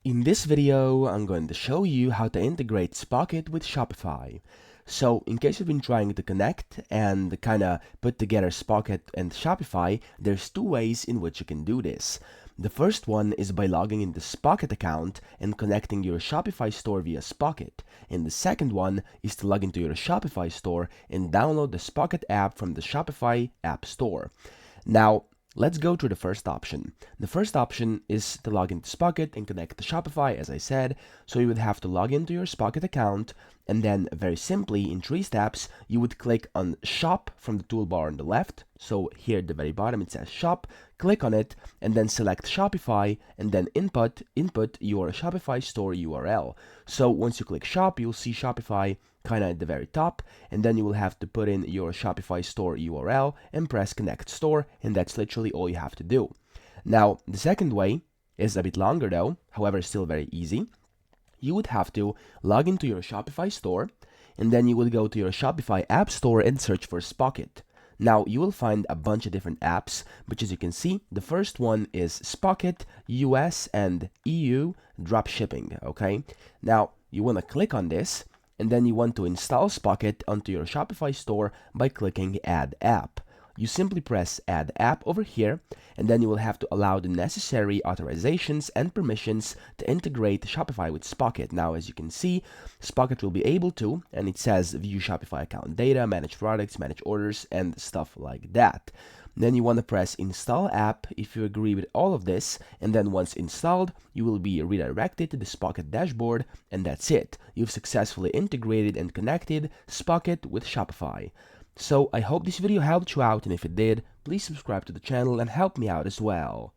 In this video, I'm going to show you how to integrate Spocket with Shopify. So, in case you've been trying to connect and kind of put together Spocket and Shopify, there's two ways in which you can do this. The first one is by logging into Spocket account and connecting your Shopify store via Spocket. And the second one is to log into your Shopify store and download the Spocket app from the Shopify App Store. Now, let's go to the first option. The first option is to log into Spocket and connect to Shopify, as I said. So you would have to log into your Spocket account, and then very simply, in 3 steps, you would click on Shop from the toolbar on the left. So here at the very bottom it says Shop, click on it, and then select Shopify, and then input your Shopify store URL. So once you click Shop, you'll see Shopify kind of at the very top, and then you will have to put in your Shopify store URL and press Connect Store, and that's literally all you have to do. Now, the second way is a bit longer though, however still very easy. You would have to log into your Shopify store, and then you will go to your Shopify App Store and search for Spocket. Now, you will find a bunch of different apps, but as you can see, the first one is Spocket US and EU dropshipping, okay? Now, you want to click on this, and then you want to install Spocket onto your Shopify store by clicking Add App. You simply press Add App over here, and then you will have to allow the necessary authorizations and permissions to integrate Shopify with Spocket. Now, as you can see, Spocket will be able to, and it says view Shopify account data, manage products, manage orders, and stuff like that. Then you want to press Install App if you agree with all of this, and then once installed, you will be redirected to the Spocket dashboard, and that's it. You've successfully integrated and connected Spocket with Shopify. So I hope this video helped you out, and if it did, please subscribe to the channel and help me out as well.